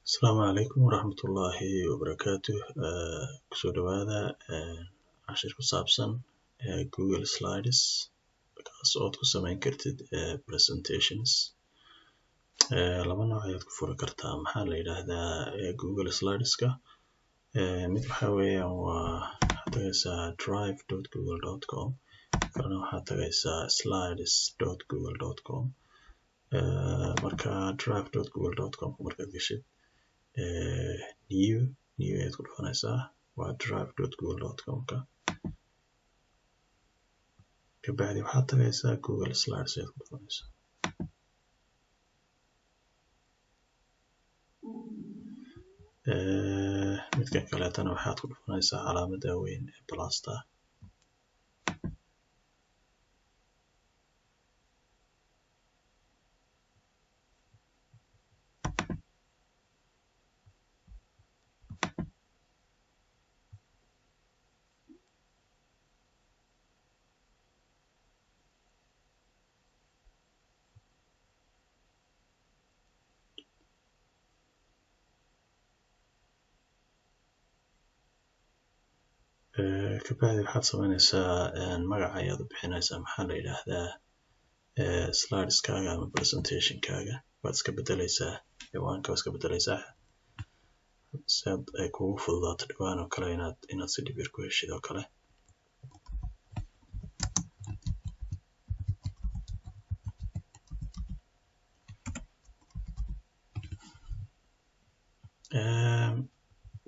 Asalaamu calaykum waraxmatullaahi wabarakaatuh. Kusoo dhawaada cashir ku saabsan Google Slides kaas ood ku samayn kartid presentations. Laba nooc ayaad ku furi kartaa. Maxaa la yidhaahdaa Google Slideska. Mid waxaa weeyaan waxaad tagaysaa drive.google.com, kalena waxaad tagaysaa slides.google.com. Marka drive.google.com markaad gashid new ayaad ku dhufanaysaa. waa drive.google.com kabacdi waxaad tagaysaa Google Slides ayaad ku dhufanaysaa. midkan kaleetana waxaad ku dhufanaysaa calaamadda weyn ee plusta. kabacdi waxaad samaynaysaa magaca ayaad u bixinaysaa. maxaa la yidhaahdaa slideskaaga ama presentationkaaga waad iska bedelaysaa. ciwaanka waad iska bedelaysaa si ay kugu fududaato dhawaan oo kale inaad si dhib yar ku heshid oo kale.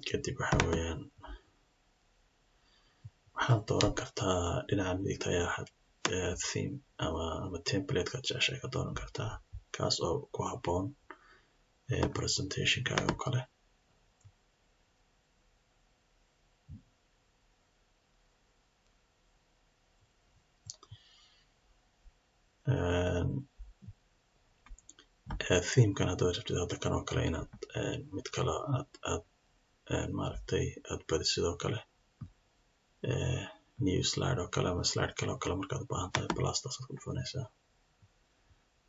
kadib waxa weeyaan waxaad dooran kartaa dhinaca midigta ayaa theme ama template-ka jeceshay ka dooran kartaa kaas oo ku habboon presentationkaaga oo kale. themekan haddaad rabtid hadda kan oo kale inaad mid kale aad maaragtay aad badisid sidoo kale new slide oo kale ama slide kale oo kale markaad u baahan tahay plustaas aad ku dhufanaysaa.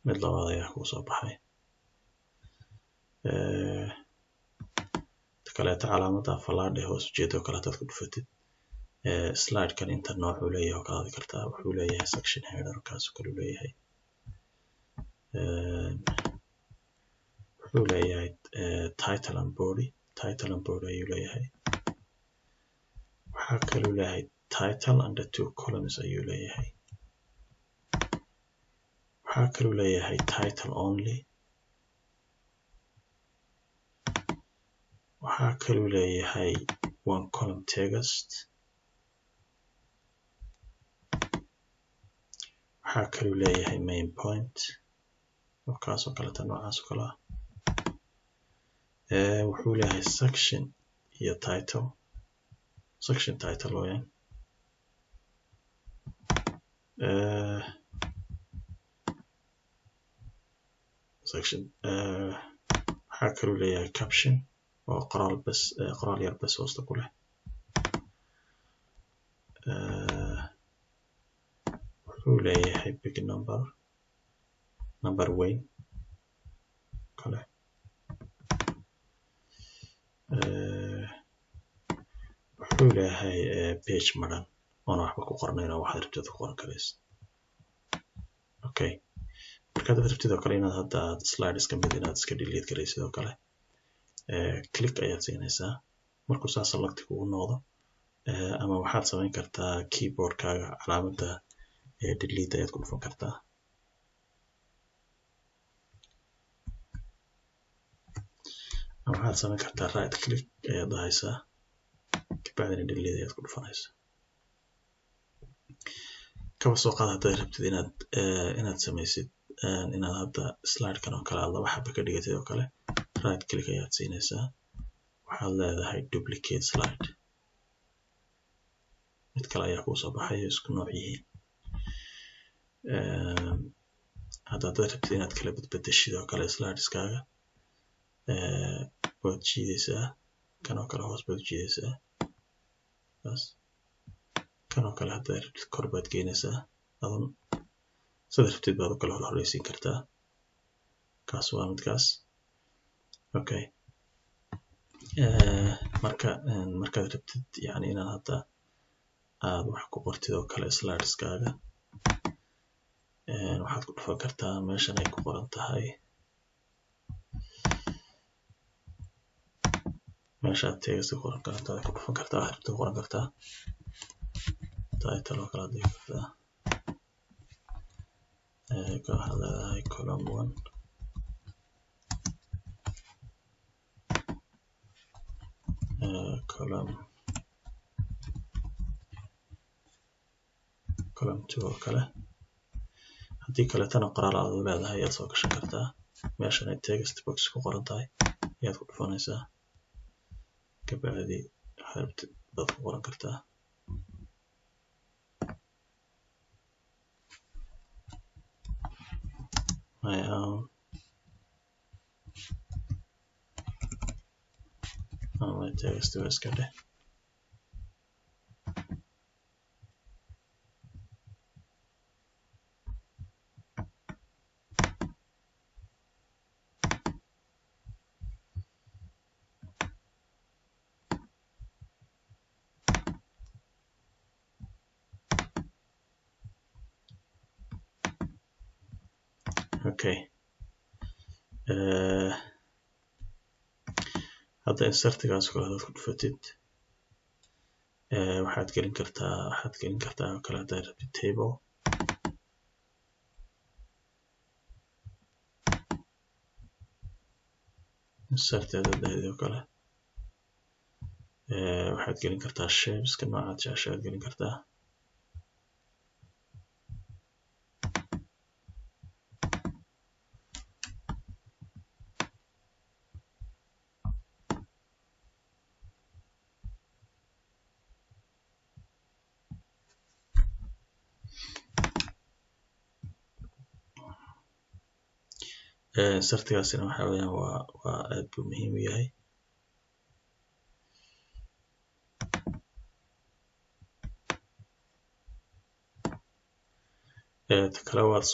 mid labaad ayaa kuu soo baxay. kaleeto calaamadda fallaadha hoos ujeeda oo kale hadaad ku dhufatid slidekan inta noocuu leeyahay oo kala kartaa. wuxuu leeyahay section header kaas oo kale uu leeyahay. wuxuu leeyahay title and body ayuu leeyahay. waxaa kaloo leeyahay title under 2 columns ayuu leeyahay. waxaa kaloo leeyahay title only. waxaa kaloo leeyahay 1 column text. waxaa kaloo leeyahay main point oo kaas oo kaleta noocaas oo kale ah. wuxuu leeyahay section iyo title. section title weeyaan. section waxaa kaloo leeyahay caption oo qoraal yar bas hoosta ku leh. wuxuu leeyahay big number weyn kale. wuxuu leeyahay page maran oona waxba ku qornayn oo waxaad rabtid ku qoran karaysa. okay markaad rabtid oo kale inaad hadda slides ka mid inaad iska delete karaysid oo kale click ayaad siinaysaa markuu saa select kugu noqdo. ama waxaad samayn kartaa keyboardkaaga calaamadda delete ayaad ku dhufan kartaa. ama waxaad samayn kartaa right click ayaad dhahaysaa kabacdina delete ayaad ku dhufanaysaa. kaba soo qaad haddaad rabtid inaad samaysid inaad hadda slidekan oo kale aad laba xaba ka dhigatid oo kale right click ayaad siinaysaa. waxaad leedahay duplicate slide. mid kale ayaa kuu soo baxayo isku nooc yihiin. haddaad rabtid inaad kala bedbedeshid oo kale slideskaaga waad jiidaysaa. kan oo kale hoos baad u jiidaysaa. kan oo kale haddaad rabtid kor baad geynaysaa. sida rabtid baad u kala horeysiin kartaa. kaas waa midkaas. okay markaad rabtid yani inaad hadda aad wax ku qortid oo kale slideskaaga waxaad ku dhufan kartaa meeshan ay ku qoran tahay meeshaad text ku qoran kartaa ku dhufan kartaa waxaad rabtid ku qoran kartaa title oo kale aad dhigi kartaa waxaad leedahay column 1 column 2 oo kale haddii kaleetana qoraal aad u leedahay ayaad soo gashan kartaa meeshan ay text box ku qoran tahay ayaad ku dhufanaysaa kabacdi waxaad rabtid baad ku qoran kartaa my own my text waa iska dheh okay hadda insertigaas kale hadaad ku dhufatid waxaad gelin kartaa oo kale haddaad rabtid table insert haddaad dhahdid oo kale waxaad gelin kartaa shapeska noocaad jeceshaad gelin kartaa insertigaasina waxa weeyaan waa aad buu muhiim u yahay ta kale waad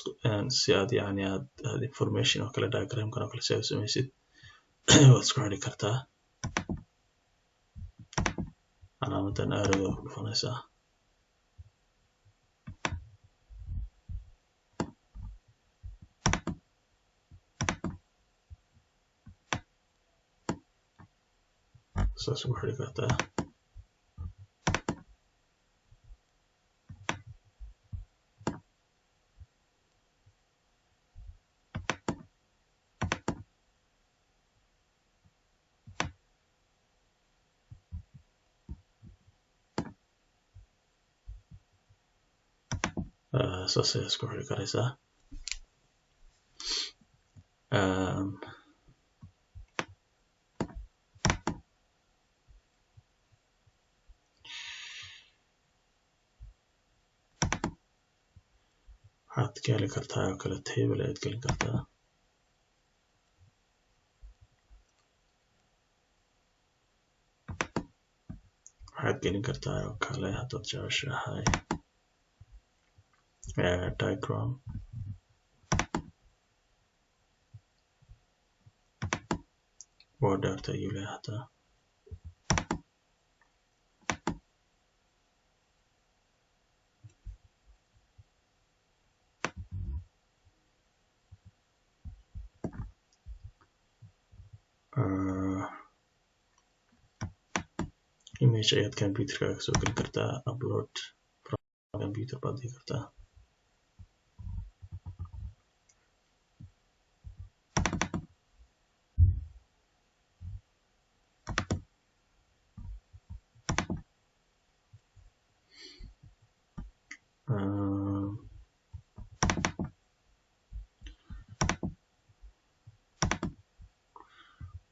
si aad yani aad information oo kale diagramkan oo kale si aad u samaysid waad isku xidhi kartaa calaamadan arrow ku dhufanaysaa saas ugu xidhi kartaa saas ayaa isku xidhi karaysaa waxaad ka heli kartaa oo kale table ayaad gelin kartaa waxaad gelin kartaa oo kale haddaad jeceshahay diagram border ayuu leeyahay hataa image ayaad computerkaaga kasoo gelin kartaa upload from computer baad dhigi kartaa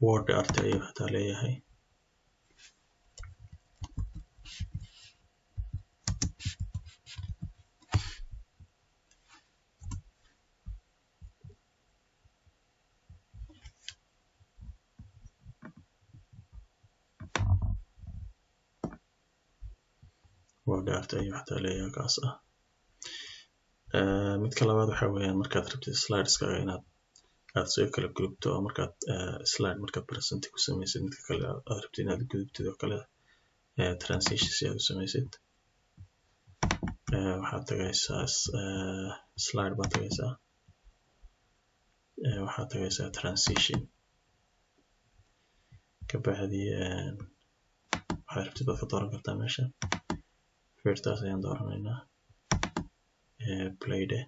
word art ayuu hataa leeyahay word art ayuu hataa leeyahay kaas midka labaad waxa weeyaan markaad rabtid slideskaaga inaad aad soo kala gudubto oo markaad slide markaad present ku samaysid midka kale aad rabtid inaad gudubtid oo kale transition si aad u samaysid waxaad tagaysaa slide baad tagaysaa waxaad tagaysaa transition kabacdi waxaad rabtid baad ka dooran kartaa meesha firtaas ayaan dooranaynaa playde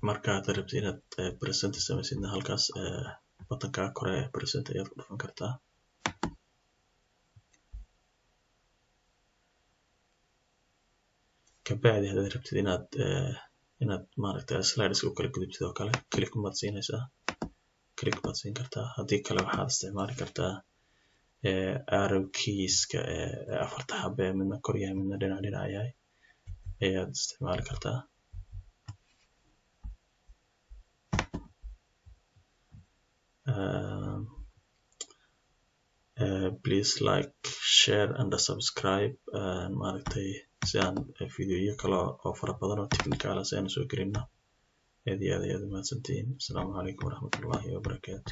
markaad rabtid inaad present samaysidna halkaas buttonka kore present ayaad ku dhufan kartaa kabacdi haddaad rabtid inaad maaragtay slides u kala gudubtid oo kale click baad siinaysaa click baad siin kartaa haddii kale waxaad isticmaali kartaa arrow keyska afarta xabe midna kor yahay midna dhinac yahay ayaad isticmaali kartaa please like share and subscribe maaragtay si aan fiidiyoyo kale oo fara badan oo technical ah si aan soo gelino aad iyo aad ayaad u mahadsantihiin. Asalaamu calaykum waraxmatullaahi wabarakaatu.